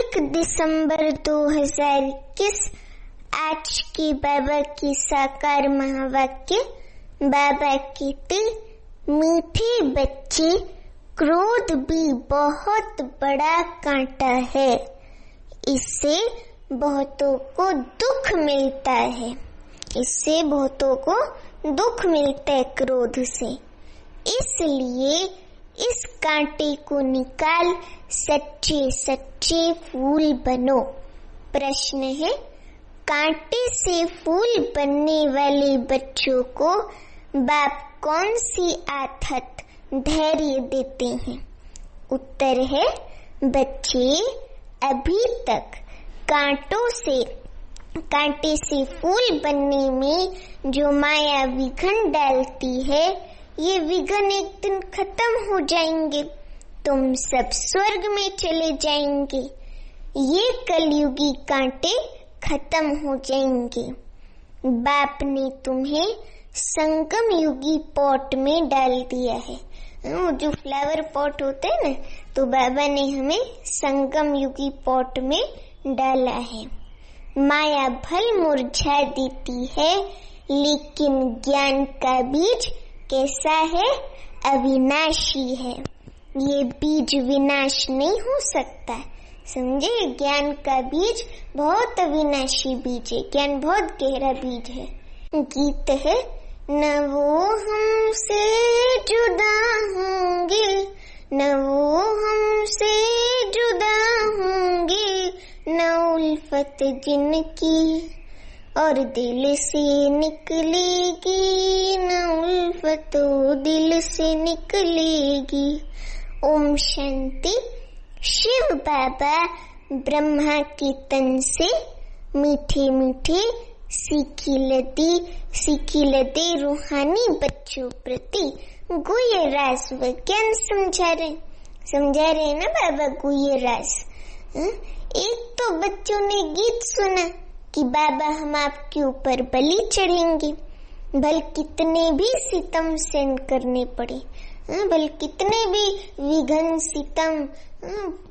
1 दिसंबर 2021 आज की बाबा की साकार महावाक्य। बाबा कहते, मीठे बच्चे, क्रोध भी बहुत बड़ा कांटा है, इससे बहुतों को दुख मिलता है। इससे बहुतों को दुख मिलता है क्रोध से। इसलिए इस कांटे को निकाल सच्चे सच्चे फूल बनो। प्रश्न है, कांटे से फूल बनने वाले बच्चों को बाप कौन सी आदत धैर्य देते हैं? उत्तर है, बच्चे अभी तक कांटे से फूल बनने में जो माया विघन डालती है, ये विघन एक दिन खत्म हो जाएंगे। तुम सब स्वर्ग में चले जाएंगे। ये कलयुगी कांटे खत्म हो जाएंगे। बाप ने तुम्हें संगम युगी पॉट में डाल दिया है। जो फ्लावर पॉट होते हैं ना, तो बाबा ने हमें संगम युगी पॉट में डाला है। माया भल मुरझा देती है, लेकिन ज्ञान का बीज कैसा है? अविनाशी है। ये बीज विनाश नहीं हो सकता, समझे? ज्ञान का बीज बहुत अविनाशी बीज है। ज्ञान बहुत गहरा बीज है। गीत है, न वो हमसे जुदा होंगे, न वो हमसे जुदा होंगे, न उल्फत जिनकी और दिल से निकलेगी, न उल्फत दिल से निकलेगी। ओम शांति। शिव बाबा ब्रह्मा के तन से मीठे मीठे सीखी लदे रूहानी बच्चों प्रति गुह्य राज विज्ञान समझा रहे ना बाबा, गुह्य राज। एक तो बच्चों ने गीत सुना कि बाबा हम आपके ऊपर बलि चढ़ेंगे, भल कितने भी सितम सहन करने पड़े, भल कितने भी विघन सितम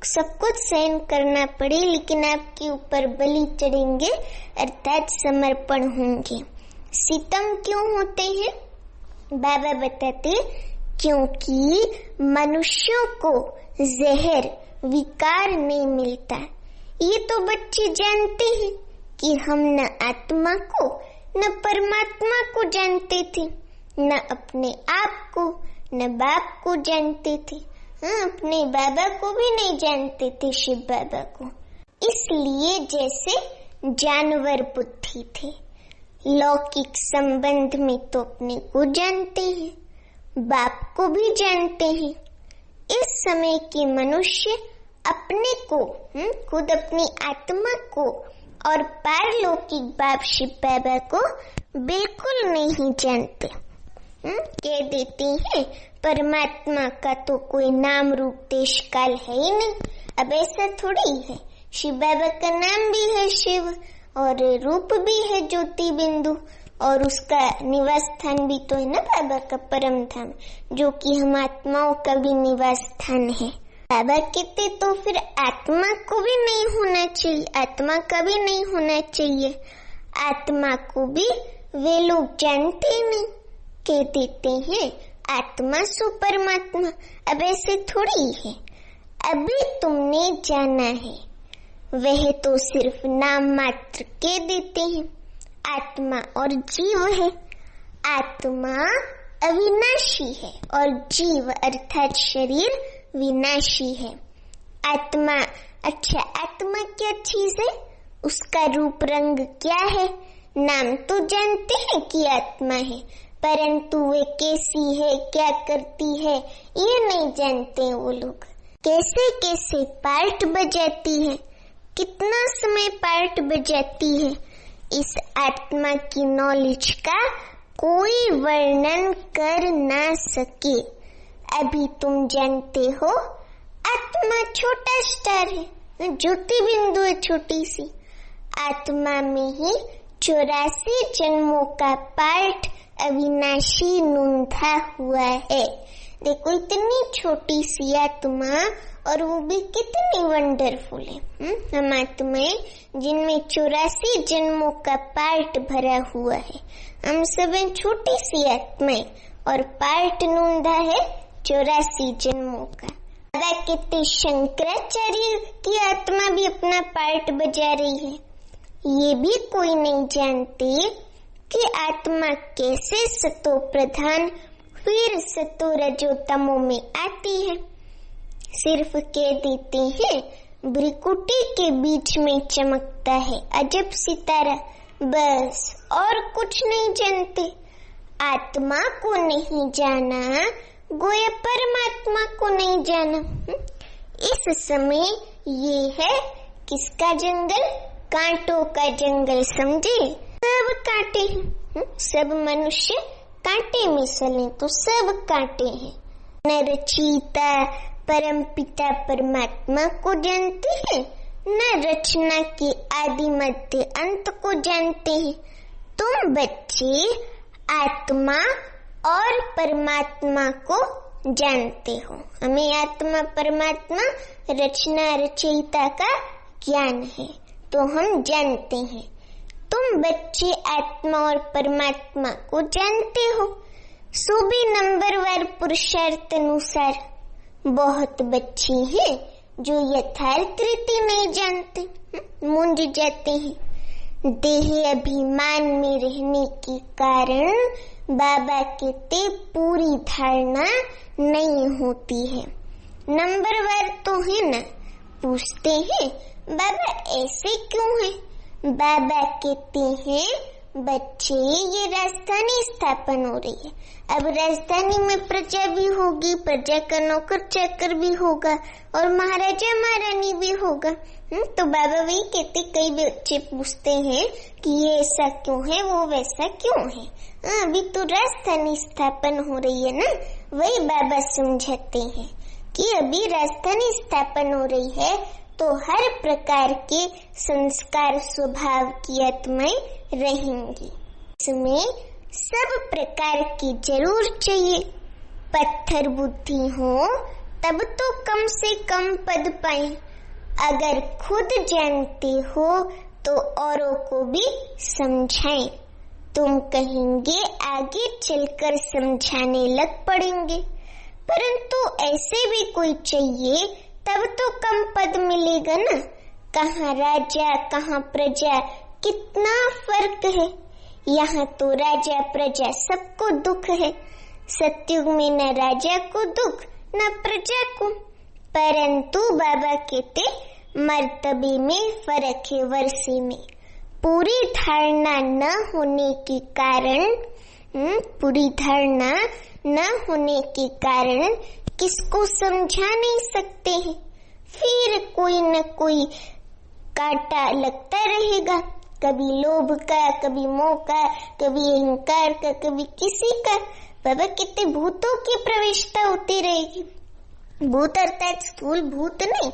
सब कुछ सहन करना पड़े, लेकिन आपके ऊपर बलि चढ़ेंगे अर्थात समर्पण होंगे। सितम क्यों होते हैं? बाबा बताते, क्योंकि मनुष्यों को जहर विकार नहीं मिलता। ये तो बच्चे जानते हैं कि हम न आत्मा को न परमात्मा को जानते थे, न अपने आप को न बाप को जानते थे। अपने बाबा को भी नहीं जानते थे, शिव बाबा को। इसलिए जैसे जानवर बुद्धि थे, लौकिक संबंध में तो अपने को जानते हैं, बाप को भी जानते हैं। इस समय के मनुष्य अपने को, खुद अपनी आत्मा को और पारलौकिक बाप शिव बाबा को बिल्कुल नहीं जानते। कह देते हैं परमात्मा का तो कोई नाम रूप देश काल है ही नहीं। अब ऐसा थोड़ी है, शिव बाबा का नाम भी है शिव और रूप भी है ज्योति बिंदु, और उसका निवास स्थान भी तो है ना बाबा का परम धाम, जो कि हम आत्माओं का भी निवास स्थान है। बाबा कहते तो फिर आत्मा को भी नहीं होना चाहिए, आत्मा का भी नहीं होना चाहिए। आत्मा को भी वे लोग जानते नहीं, कह देते हैं आत्मा सो परमात्मा। अब ऐसे थोड़ी है। अभी तुमने जाना है, वह तो सिर्फ नाम मात्र कह देते हैं। आत्मा और जीव है। आत्मा अविनाशी है और जीव अर्थात शरीर विनाशी है। आत्मा, अच्छा आत्मा क्या चीज है? उसका रूप रंग क्या है? नाम तो जानते हैं कि आत्मा है, परंतु वे कैसी है, क्या करती है, ये नहीं जानते हैं वो लोग। कैसे कैसे पार्ट बजाती है, कितना समय पार्ट बजाती है, इस आत्मा की नॉलेज का कोई वर्णन कर ना सके। अभी तुम जानते हो आत्मा छोटा स्टार है, ज्योति बिंदु है छोटी सी। आत्मा में ही 84 जन्मों का पार्ट अविनाशी नूंधा हुआ है। देखो इतनी छोटी सी आत्मा और वो भी कितनी वंडरफुल है। हम आत्माएं जिनमें 84 जन्मों का पार्ट भरा हुआ है। हम सब छोटी सी आत्माएं और पार्ट नूंदा है 84 जन्मों का। बाबा कहते शंकराचार्य की आत्मा भी अपना पार्ट बजा रही है। ये भी कोई नहीं जानते कि आत्मा कैसे सतो प्रधान फिर सतो रजो तमो में आती है। सिर्फ कह देते हैं भ्रिकुटी के बीच में चमकता है अजब सितारा, बस और कुछ नहीं जानते। आत्मा को नहीं जाना गोया परमात्मा को नहीं जाना। इस समय ये है किसका जंगल? कांटों का जंगल, समझे? सब कांटे हैं, सब मनुष्य कांटे में सले तो सब कांटे हैं। न रचयिता परम पिता परमात्मा को जानते हैं, न रचना के आदि मध्य अंत को जानते हैं। तुम बच्चे आत्मा और परमात्मा को जानते हो। हमें आत्मा परमात्मा रचना रचयिता का ज्ञान है तो हम जानते हैं। तुम बच्चे आत्मा और परमात्मा को जानते हो। सो भी नंबरवार पुरुषार्थ अनुसार बहुत बच्चे हैं जो यथार्थ रीति नहीं जानते, मूंझ जाते हैं। देह अभिमान में रहने के कारण बाबा कहते पूरी धारणा नहीं होती है। नंबरवार तो है ना, पूछते हैं बाबा ऐसे क्यों है? बाबा कहते हैं बच्चे ये राजधानी स्थापन हो रही है, अब राजधानी में प्रजा भी होगी, प्रजा का नौकर चाकर भी होगा और महाराजा महारानी भी होगा। तो बाबा वही कहते, कई बच्चे पूछते हैं कि ये ऐसा क्यों है, वो वैसा क्यों है। अभी तो राजधानी स्थापन हो रही है ना, वही बाबा समझाते हैं कि अभी राजधानी स्थापन हो रही है तो हर प्रकार के संस्कार स्वभाव की आत्माएं रहेंगी। इसमें सब प्रकार की जरूर चाहिए। पत्थर बुद्धि हो तब तो कम से कम पद पाए। अगर खुद जानते हो तो औरों को भी समझाएं। तुम कहेंगे आगे चलकर समझाने लग पड़ेंगे, परंतु ऐसे भी कोई चाहिए तब तो कम पद मिलेगा ना। कहाँ राजा कहाँ प्रजा, कितना फर्क है। यहाँ तो राजा प्रजा सबको दुख है। सतयुग में न राजा को दुख न प्रजा को, परंतु बाबा कहते मर्तबे में फर्क है, वर्षे में। पूरी धारणा न होने के कारण, पूरी धारणा न होने के कारण किसको समझा नहीं सकते हैं। फिर कोई न कोई कांटा लगता रहेगा, कभी लोभ का, कभी मोह का, कभी अहंकार का, कभी किसी का। बाबा कितने भूतों की प्रवेशता होती रहेगी। भूत अर्थात स्थूल भूत नहीं,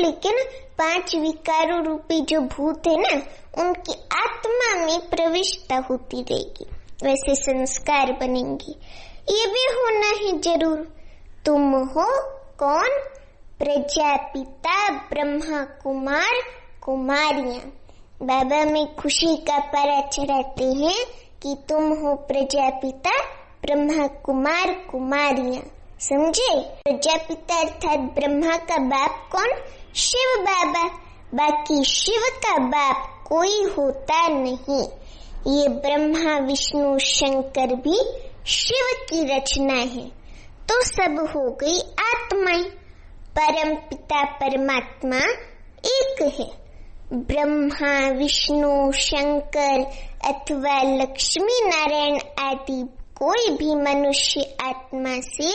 लेकिन 5 विकारों रूपी जो भूत है ना, उनकी आत्मा में प्रविष्टता होती रहेगी, वैसे संस्कार बनेंगे। ये भी होना है जरूर। तुम हो कौन? प्रजापिता ब्रह्मा कुमार कुमारियां। बाबा में खुशी का पारा चढ़ाते हैं कि तुम हो प्रजापिता ब्रह्मा कुमार कुमारियां। समझे? प्रजापिता अर्थात ब्रह्मा का बाप कौन? शिव बाबा। बाकी शिव का बाप कोई होता नहीं। ये ब्रह्मा विष्णु शंकर भी शिव की रचना है। तो सब हो गई आत्माएं। परम पिता परमात्मा एक है। ब्रह्मा विष्णु शंकर अथवा लक्ष्मी नारायण आदि कोई भी मनुष्य आत्मा से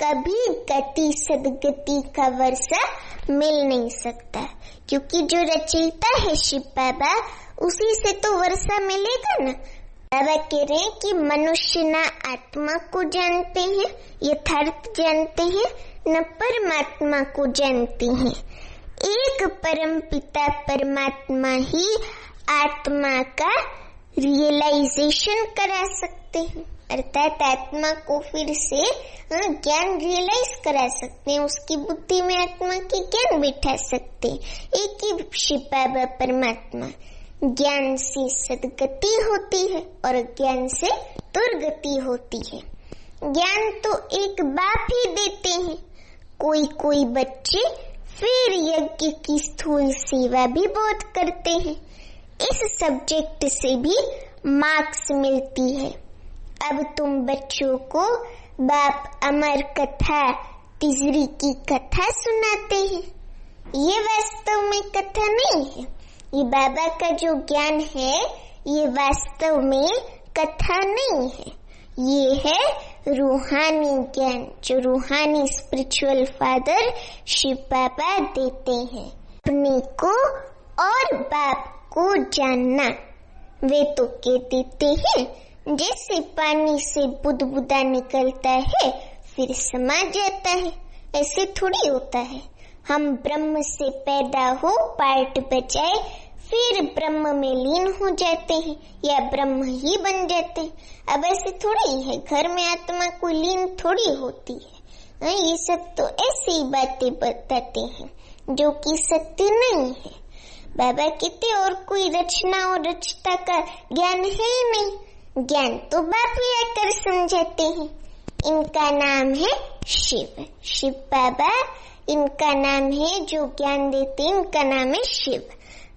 कभी गति सदगति का वर्षा मिल नहीं सकता, क्योंकि जो रचयिता है शिव बाबा, उसी से तो वर्षा मिलेगा ना। बाबा कह रहे हैं कि मनुष्य न आत्मा को जानते हैं, यथार्थ जानते हैं, न परमात्मा को जानते हैं। एक परम पिता परमात्मा ही आत्मा का रियलाइजेशन करा सकते हैं। अर्थात आत्मा को फिर से ज्ञान रियलाइज करा सकते हैं, उसकी बुद्धि में आत्मा की ज्ञान बिठा सकते हैं। एक ही शिव बाबा परमात्मा। ज्ञान से सदगति होती है और ज्ञान से दुर्गति होती है। ज्ञान तो एक बाप ही देते हैं। कोई कोई बच्चे फिर यज्ञ की स्थूल सेवा भी बहुत करते हैं। इस सब्जेक्ट से भी मार्क्स मिलती है। अब तुम बच्चों को बाप अमर कथा तिजरी की कथा सुनाते हैं। ये वास्तव में कथा नहीं है। ये बाबा का जो ज्ञान है ये वास्तव में कथा नहीं है। ये है रूहानी ज्ञान जो रूहानी स्पिरिचुअल फादर शिव बाबा देते हैं। अपने को और बाप को जानना। वे तो कह देते हैं जैसे पानी से बुदबुदा निकलता है फिर समा जाता है, ऐसे थोड़ी होता है। हम ब्रह्म से पैदा हो पार्ट बजाए फिर ब्रह्म में लीन हो जाते हैं या ब्रह्म ही बन जाते हैं। अब ऐसे थोड़ी है, घर में आत्मा को लीन थोड़ी होती है। ये सब तो ऐसी ही बातें बताते हैं जो कि सत्य नहीं है। बाबा कहते और कोई रचना और रचता का ज्ञान है ही नहीं। ज्ञान तो बाप ही आकर समझाते हैं। इनका नाम है शिव। शिव बाबा इनका नाम है जो ज्ञान देते हैं, इनका नाम है शिव।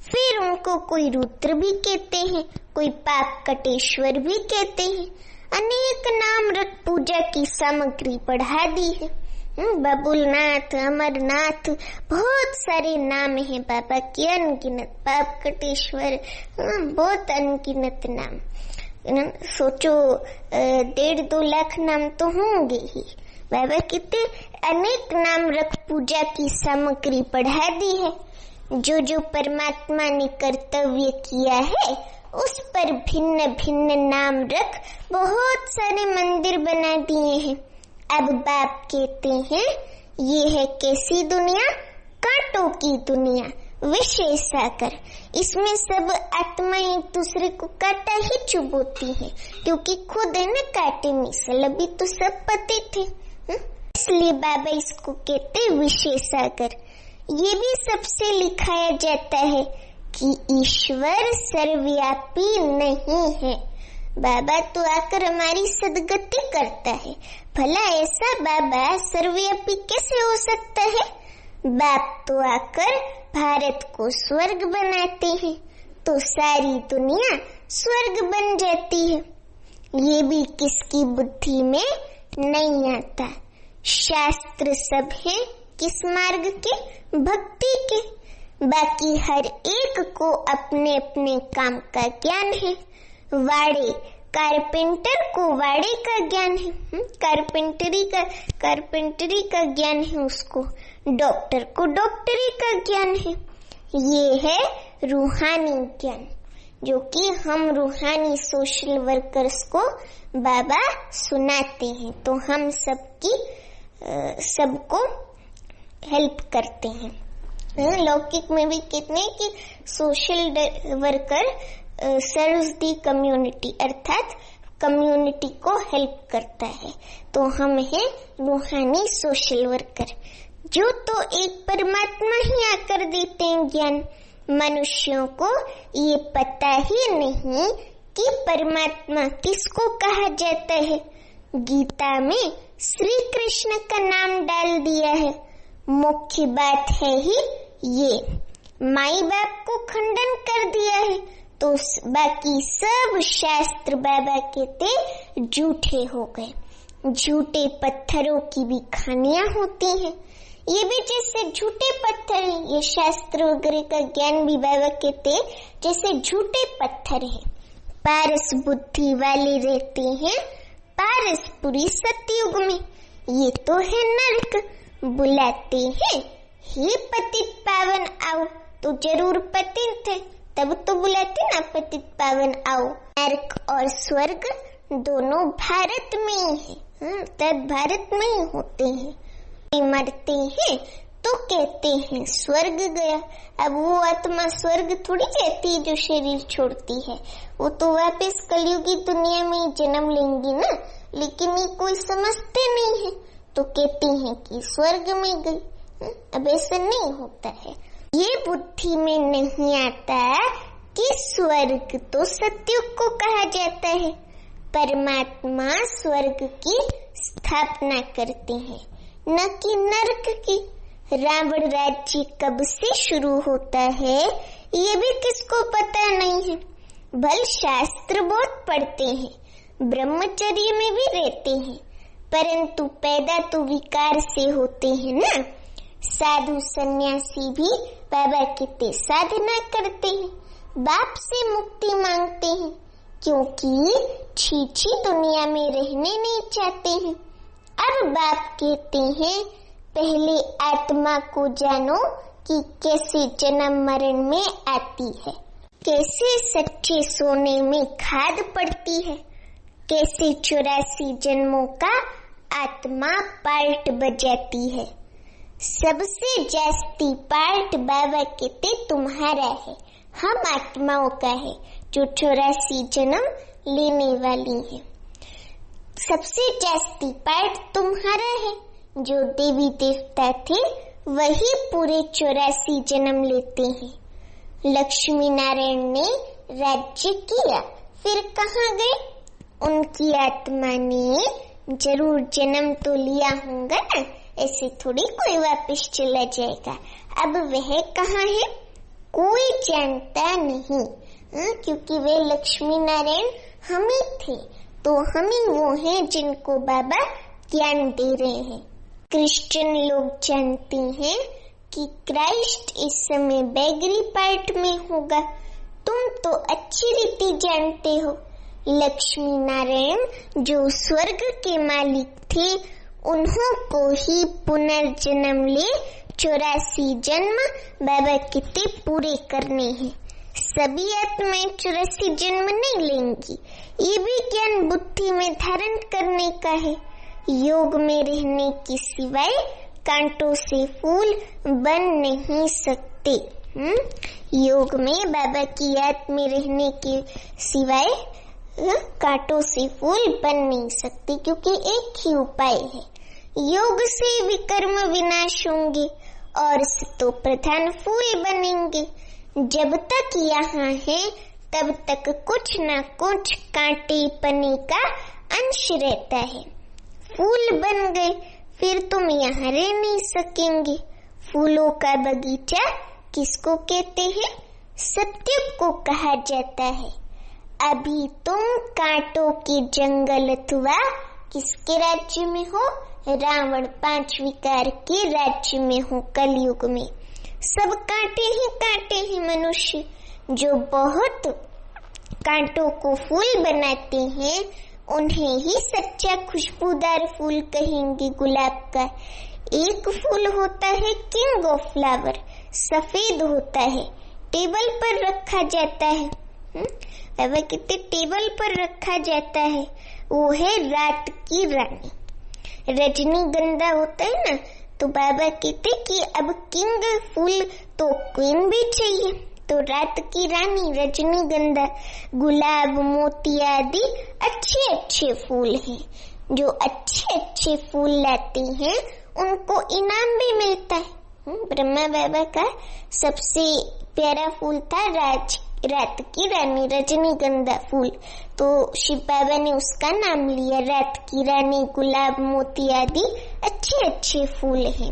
फिर उनको कोई रुद्र भी कहते हैं, कोई पाप कटेश्वर भी कहते हैं। अनेक नाम रख पूजा की सामग्री बढ़ा दी है। बबुलनाथ, अमरनाथ, बहुत सारे नाम हैं बाबा के अनगिनत। पाप कटेश्वर, बहुत अनगिनत नाम। सोचो 1.5-2 लाख नाम तो होंगे ही। बाबा कहते अनेक नाम रख पूजा की सामग्री बढ़ा दी है। जो जो परमात्मा ने कर्तव्य किया है उस पर भिन्न भिन्न नाम रख बहुत सारे मंदिर बना दिए हैं। अब बाप कहते हैं ये है कैसी दुनिया? कांटों की दुनिया, विषय सागर। इसमें सब आत्मा एक दूसरे को काटा ही चुभोती है क्योंकि खुद है न काटे मिसल। अभी तो सब पते थे, इसलिए बाबा इसको कहते विषय सागर। ये भी सबसे लिखाया जाता है कि ईश्वर सर्वव्यापी नहीं है। बाबा तो आकर हमारी सदगति करता है। भला ऐसा बाबा सर्वव्यापी कैसे हो सकता है? बाप तो आकर भारत को स्वर्ग बनाते हैं तो सारी दुनिया स्वर्ग बन जाती है। ये भी किसकी बुद्धि में नहीं आता। शास्त्र सब है किस मार्ग के? भक्ति के। बाकी हर एक को अपने अपने काम का ज्ञान है। वाड़े कारपेंटर को वाड़े का ज्ञान है, कारपेंटरी का ज्ञान है उसको। डॉक्टर को डॉक्टरी का ज्ञान है। ये है रूहानी ज्ञान जो कि हम रूहानी सोशल वर्कर्स को बाबा सुनाते हैं। तो हम सबको हेल्प करते हैं। लौकिक में भी कितने कि social worker serves the community, अर्थात कम्युनिटी को हेल्प करता है। तो हम हैं रूहानी सोशल वर्कर जो तो एक परमात्मा ही आकर देते हैं ज्ञान। मनुष्यों को ये पता ही नहीं कि परमात्मा किसको कहा जाता है। गीता में श्री कृष्ण का नाम डाल दिया है। मुख्य बात है ही ये। माई बाप को खंडन कर दिया है तो बाकी सब शास्त्र बाबा कहते झूठे हो गए। झूठे पत्थरों की भी खानियां होती हैं। ये भी जैसे झूठे पत्थर हैं। ये शास्त्र वगैरह का ज्ञान भी बाबा कहते जैसे झूठे पत्थर हैं। पारस बुद्धि वाले रहते हैं पारसपुरी सतयुग में। ये तो है नरक। बुलाते हैं हे पतित पावन आओ, तो जरूर पतित है तब तो बुलाते ना पतित पावन आओ। नरक और स्वर्ग दोनों भारत में ही है, तब भारत में ही होते हैं। मरते हैं तो कहते हैं स्वर्ग गया। अब वो आत्मा स्वर्ग थोड़ी जाती है जो शरीर छोड़ती है, वो तो वापस कलयुगी दुनिया में जन्म लेंगी ना, लेकिन ये कोई समझते नहीं है तो कहते हैं कि स्वर्ग में गई। अब ऐसा नहीं होता है, ये बुद्धि में नहीं आता कि स्वर्ग तो सतयुग को कहा जाता है, परमात्मा स्वर्ग की स्थापना करते हैं न कि नरक की। रावण राज्य कब से शुरू होता है ये भी किसको पता नहीं है। भल शास्त्र बहुत पढ़ते हैं, ब्रह्मचर्य में भी रहते हैं, परंतु पैदा तो विकार से होते हैं ना। साधु सन्यासी भी बाबा कहते साधना करते हैं, बाप से मुक्ति मांगते हैं, क्योंकि छीछी दुनिया में रहने नहीं चाहते हैं। अब बाप कहते हैं पहले आत्मा को जानो कि कैसे जन्म मरण में आती है, कैसे सच्चे सोने में खाद पड़ती है, कैसे 84 जन्मों का आत्मा पार्ट बजाती है। सबसे जास्ती पार्ट बाबा कहते तुम्हारा है, हम आत्माओं का है जो 84 जन्म लेने वाली है। सबसे जास्ती पार्ट तुम्हारा है, जो देवी देवता थे वही पूरे 84 जन्म लेते हैं। लक्ष्मी नारायण ने राज्य किया, फिर कहाँ गए? उनकी आत्मा ने जरूर जन्म तो लिया होगा ना, ऐसे थोड़ी कोई वापस चला जाएगा। अब वह कहाँ है कोई जानता नहीं, क्योंकि वे लक्ष्मी नारायण हम ही थे, तो हम ही वो हैं जिनको बाबा ज्ञान दे रहे हैं। क्रिश्चियन लोग जानते हैं कि क्राइस्ट इस समय बैगरी पार्ट में होगा। तुम तो अच्छी रीति जानते हो, लक्ष्मी नारायण जो स्वर्ग के मालिक थे, उन्हों को ही पुनर्जन्म ले 84 जन्म बाबा कितने पूरे करने हैं। सभी आत्माएं 84 जन्म नहीं लेंगी, ये भी ज्ञान बुद्धि में धारण करने का है। योग में रहने की सिवाय कांटों से फूल बन नहीं सकते। योग में बाबा की याद में रहने के सिवाय कांटों से फूल बन नहीं सकते, क्योंकि एक ही उपाय है, योग से विकर्म विनाश होंगे और तो प्रधान फूल बनेंगे। जब तक यहाँ है तब तक कुछ न कुछ कांटे पने का अंश रहता है। फूल बन गए फिर तुम यहाँ रह नहीं सकेंगे। फूलों का बगीचा किसको कहते हैं? सतयुग को कहा जाता है। अभी तुम कांटों के जंगल अथवा किसके राज्य में हो? रावण 5 विकार के राज्य में हो। कलयुग में सब कांटे ही मनुष्य जो बहुत कांटों को फूल बनाते हैं उन्हें ही सच्चा खुशबूदार फूल कहेंगे। गुलाब का एक फूल होता है किंग ऑफ फ्लावर, सफेद होता है, टेबल पर रखा जाता है। बाबा कहते टेबल पर रखा जाता है, वो है रात की रानी। रजनीगंधा होता है ना, तो बाबा कहते कि अब किंग फूल तो क्वीन भी चाहिए, तो रात की रानी रजनीगंधा, गुलाब, मोती आदि अच्छे फूल हैं। जो अच्छे फूल लाते हैं उनको इनाम भी मिलता है। ब्रह्मा बाबा का सबसे प्यारा फूल था रात की रानी रजनीगंधा फूल, तो शिव बाबा ने उसका नाम लिया रात की रानी। गुलाब, मोती आदि अच्छे फूल हैं।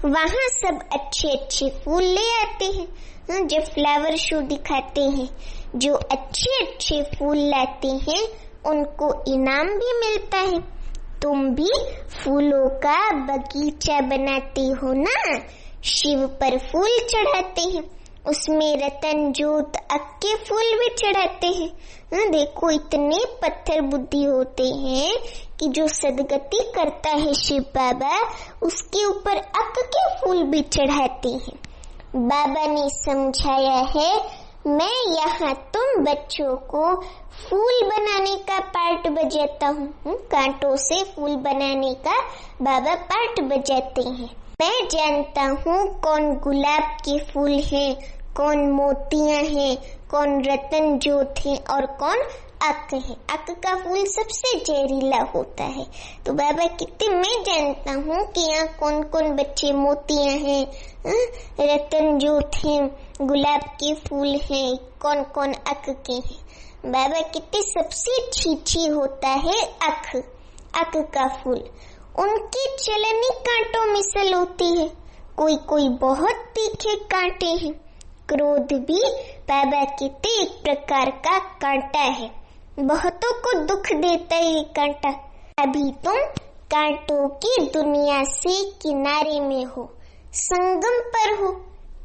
वहाँ सब अच्छे फूल ले आते हैं। जब फ्लावर शो दिखाते हैं, जो अच्छे फूल लाते हैं उनको इनाम भी मिलता है। तुम भी फूलों का बगीचा बनाते हो ना, शिव पर फूल चढ़ाते हैं, उसमें रतन, जोत, अक्के फूल भी चढ़ाते हैं। देखो इतने पत्थर बुद्धि होते हैं कि जो सदगति करता है शिव बाबा उसके ऊपर अक्के के फूल भी चढ़ाते हैं। बाबा ने समझाया है, मैं यहाँ तुम बच्चों को फूल बनाने का पार्ट बजाता हूँ। कांटों से फूल बनाने का बाबा पार्ट बजाते हैं। मैं जानता हूँ कौन गुलाब के फूल हैं, कौन मोतियाँ हैं, कौन रतन जोत है और कौन अक है। अक का फूल सबसे जहरीला होता है। तो बाबा कहते मैं जानता हूँ कि यहाँ कौन कौन बच्चे मोतियाँ हैं, रतन जोत हैं, गुलाब के फूल हैं, कौन कौन अक के हैं। बाबा कहते सबसे छीछी होता है अक का फूल। उनकी चलनी कांटों में सल होती है। कोई कोई बहुत तीखे कांटे हैं। क्रोध भी बाबा कहते एक प्रकार का कांटा है, बहुतों को दुख देता है ये कांटा। अभी तुम कांटों की दुनिया से किनारे में हो, संगम पर हो।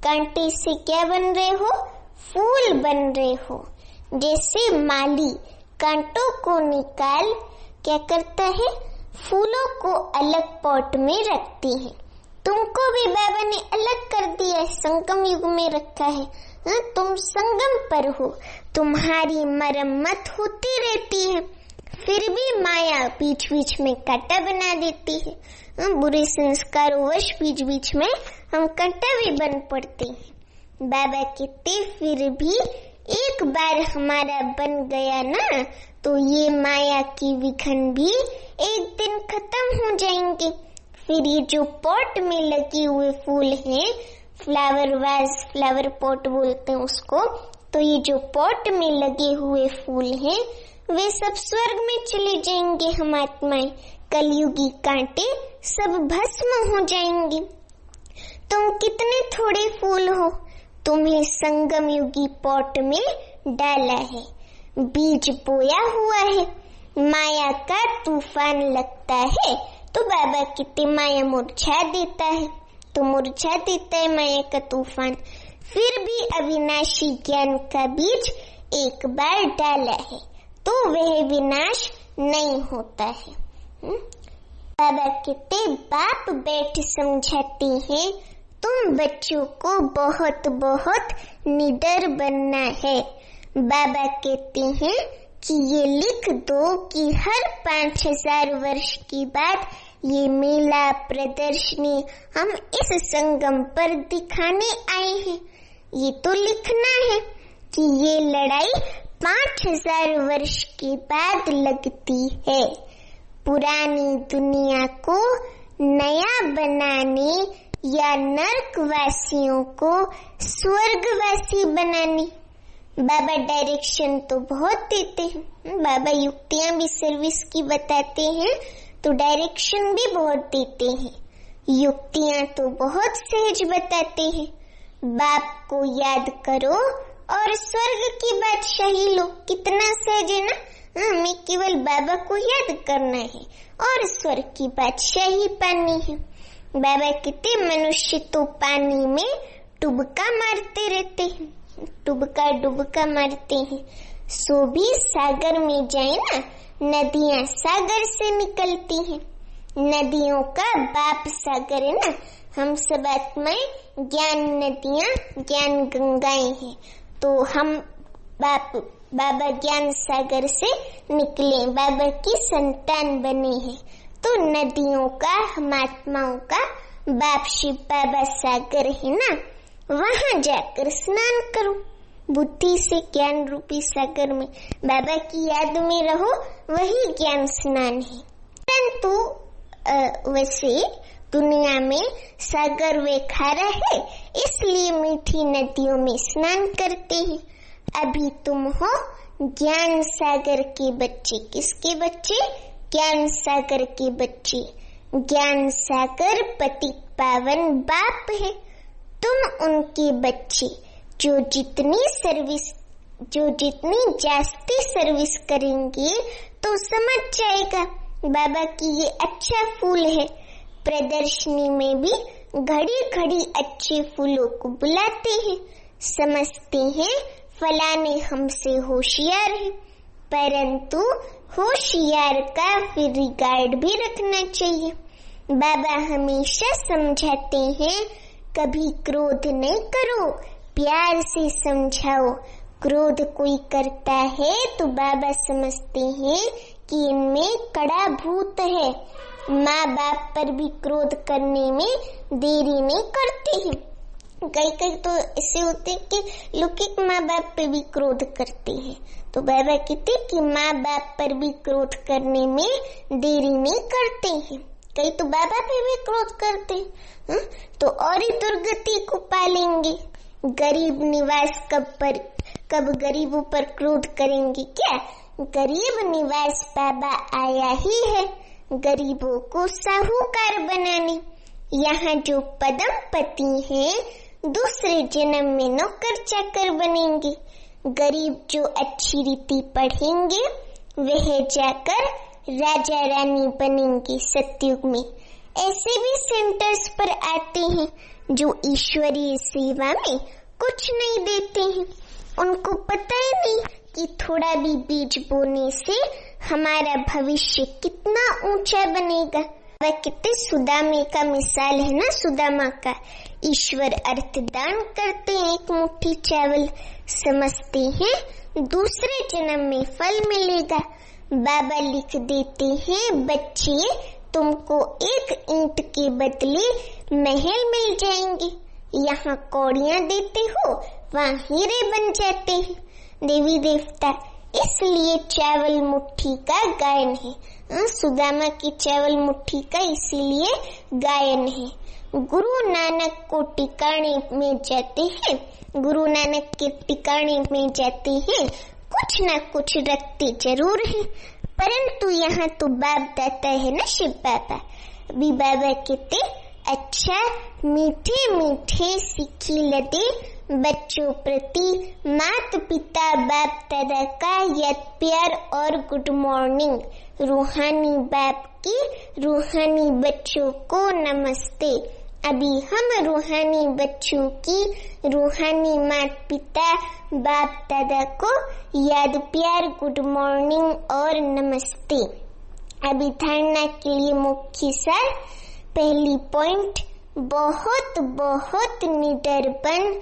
कांटे से क्या बन रहे हो? फूल बन रहे हो। जैसे माली कांटों को निकाल क्या करता है? फूलों को अलग पॉट में रखती है। तुमको भी बाबा ने अलग कर दिया है, संगम युग में रखा है। तुम संगम पर हो, तुम्हारी मरम्मत होती रहती है, फिर भी माया बीच बीच में कांटा बना देती है। बुरे संस्कारों वश बीच बीच में हम कांटा भी बन पड़ते हैं। बाबा कहते फिर भी एक बार हमारा बन गया ना, तो ये माया की विघन भी एक दिन खत्म हो जाएंगे। फिर ये जो पॉट में लगे हुए फूल हैं, फ्लावर वाज, फ्लावर पॉट बोलते हैं उसको, तो ये जो पॉट में लगे हुए फूल हैं वे सब स्वर्ग में चले जाएंगे। हम आत्माएं, कलयुगी कांटे सब भस्म हो जाएंगे। तुम कितने थोड़े फूल हो, तुम्हें संगम युगी पॉट में डाला है, बीज बोया हुआ है। माया का तूफान लगता है तो बाबा कहते माया मुरझा देता है, तो मुरझा देता है माया का तूफान। फिर भी अविनाशी ज्ञान का बीज एक बार डाला है तो वह विनाश नहीं होता है। बाबा कहते बाप बैठ समझाते हैं तुम बच्चों को बहुत बहुत निडर बनना है। बाबा कहते हैं कि ये लिख दो कि हर 5000 वर्ष के बाद ये मेला प्रदर्शनी हम इस संगम पर दिखाने आए हैं। ये तो लिखना है कि ये लड़ाई 5000 वर्ष के बाद लगती है। पुरानी दुनिया को नया बनाने या नरकवासियों को स्वर्गवासी बनाने। बाबा डायरेक्शन तो बहुत देते हैं, बाबा युक्तियां भी सर्विस की बताते हैं तो डायरेक्शन भी बहुत देते हैं। युक्तियां तो बहुत सहज बताते हैं, बाप को याद करो और स्वर्ग की बादशाही लो। कितना सहज है ना, हमें केवल बाबा को याद करना है और स्वर्ग की बादशाही पानी है। बाबा कहते मनुष्य तो पानी में डुबका मारते रहते हैं, डुबका मारते हैं। सो भी सागर में जाए ना, नदियां सागर से निकलती हैं। नदियों का बाप सागर है ना, हम सब आत्माएं ज्ञान नदियां, ज्ञान गंगाएं हैं। तो हम बाबा ज्ञान सागर से निकले, बाबा की संतान बने हैं। तो नदियों का, हम आत्माओं का बाप शिव बाबा सागर है ना, वहां जाकर स्नान करो बुद्धि से ज्ञान रूपी सागर में। बाबा की याद में रहो, वही ज्ञान स्नान है। परंतु वैसे दुनिया में सागर वे खारा है, इसलिए मीठी नदियों में स्नान करते हैं। अभी तुम हो ज्ञान सागर के बच्चे। किसके बच्चे? ज्ञान सागर के बच्चे। ज्ञान सागर पतित पावन बाप है, तुम उनके बच्चे। जो जितनी जास्ती सर्विस करेंगे तो समझ जाएगा बाबा की ये अच्छा फूल है। प्रदर्शनी में भी घड़ी घड़ी अच्छे फूलों को बुलाते हैं, समझते हैं फलाने हमसे होशियार है। परंतु होशियार का फिर रिगार्ड भी रखना चाहिए। बाबा हमेशा समझाते हैं कभी क्रोध नहीं करो, प्यार से समझाओ। क्रोध कोई करता है तो बाबा समझते हैं कि इनमें कड़ा भूत है, माँ बाप पर भी क्रोध करने में देरी नहीं करते हैं। कई तो ऐसे होते कि लोग माँ बाप पे भी क्रोध करते हैं, तो बाबा कहते कि माँ बाप पर भी क्रोध करने में देरी नहीं करते हैं। कई तो बाबा पे भी क्रोध करते हैं, तो और ही दुर्गति को पालेंगे। गरीब निवास कब गरीबों पर क्रोध करेंगे क्या? गरीब निवास बाबा आया ही है गरीबों को साहूकार बनाने। यहाँ जो पदम पति हैं दूसरे जन्म में नौकर चाकर बनेंगे। गरीब जो अच्छी रीति पढ़ेंगे वह जाकर राजा रानी बनेंगे सतयुग में। ऐसे भी सेंटर्स पर आते हैं जो ईश्वरीय सेवा में कुछ नहीं देते हैं। उनको पता ही नहीं कि थोड़ा भी बीज बोने से हमारा भविष्य कितना ऊंचा बनेगा। वह कितने सुदामे का मिसाल है ना, सुदामा का। ईश्वर अर्थ दान करते हैं एक मुट्ठी चावल, समझते हैं दूसरे जन्म में फल मिलेगा। बाबा लिख देते हैं बच्चे तुमको एक ईंट के बदले महल मिल जाएंगे। यहाँ कौड़ियाँ देते हो वहाँ हीरे बन जाते हैं। देवी देवता इसलिए चावल मुट्ठी का गायन है। सुदामा की चावल मुट्ठी का इसलिए गायन है। गुरु नानक को टिकाने में जाते हैं, गुरु नानक के टिकाने में जाते हैं, कुछ ना कुछ रखते जरूर है, परंतु यहाँ तो बाप दाता है ना, शिव बाबा। अभी बाबा कहते अच्छा मीठे मीठे सिक्की लदे बच्चों प्रति माता पिता बाप दादा का याद प्यार और गुड मॉर्निंग। रूहानी बाप की रूहानी बच्चों को नमस्ते। अभी हम रूहानी बच्चों की रूहानी माता पिता बाप दादा को याद प्यार गुड मॉर्निंग और नमस्ते। अभी धारणा के लिए मुख्य सार। पहली पॉइंट, बहुत बहुत निडर बन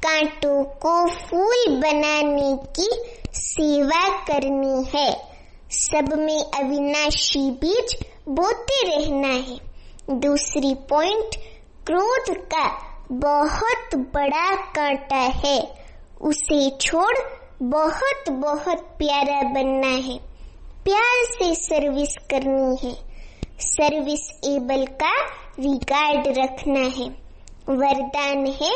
कांटों को फूल बनाने की सेवा करनी है। सब में अविनाशी बीज बोते रहना है। दूसरी पॉइंट, क्रोध का बहुत बड़ा कांटा है, उसे छोड़ बहुत बहुत प्यारा बनना है। प्यार से सर्विस करनी है, सर्विस एबल का रिगार्ड रखना है। वरदान है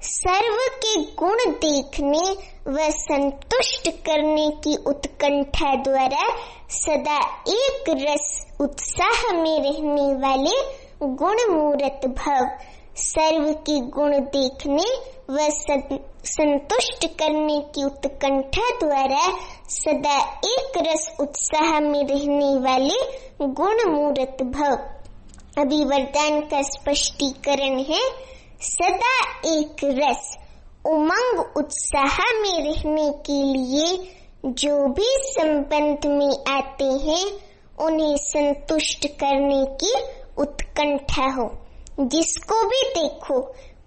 सर्व के गुण देखने व संतुष्ट करने की उत्कंठा द्वारा सदा एक रस उत्साह में रहने वाले गुण मूर्त भव। सर्व के गुण देखने व संतुष्ट करने की उत्कंठा द्वारा सदा एक रस उत्साह में रहने वाले गुण मूर्त भव। अभी वरदान का स्पष्टीकरण है, सदा एक रस उमंग उत्साह में रहने के लिए जो भी संबंध में आते हैं उन्हें संतुष्ट करने की उत्कंठा हो। जिसको भी देखो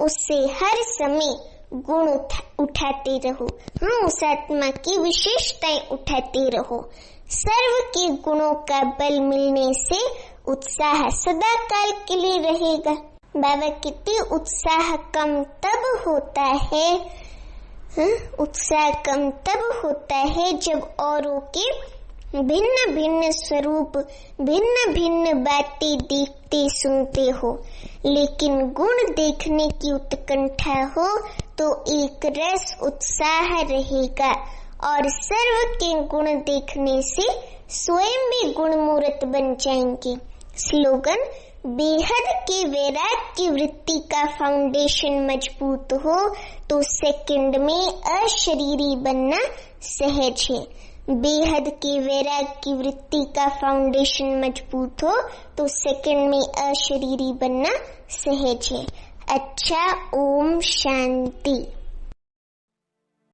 उससे हर समय गुण उठाते रहो। उस आत्मा की विशेषताएं उठाते रहो। सर्व के गुणों का बल मिलने से उत्साह सदा काल के लिए रहेगा। बाबा कहते उत्साह कम तब होता है, उत्साह कम तब होता है जब औरों के भिन्न भिन्न स्वरूप भिन्न भिन्न बातें देखते सुनते हो, लेकिन गुण देखने की उत्कंठा हो तो एक रस उत्साह रहेगा और सर्व के गुण देखने से स्वयं भी गुण मूर्त बन जाएंगे। स्लोगन, बेहद के वैराग की वृत्ति का फाउंडेशन मजबूत हो तो सेकंड में अशरीरी बनना सहज है। बेहद के वैराग की वृत्ति का फाउंडेशन मजबूत हो तो सेकंड में अशरीरी बनना सहज है। अच्छा, ओम शांति।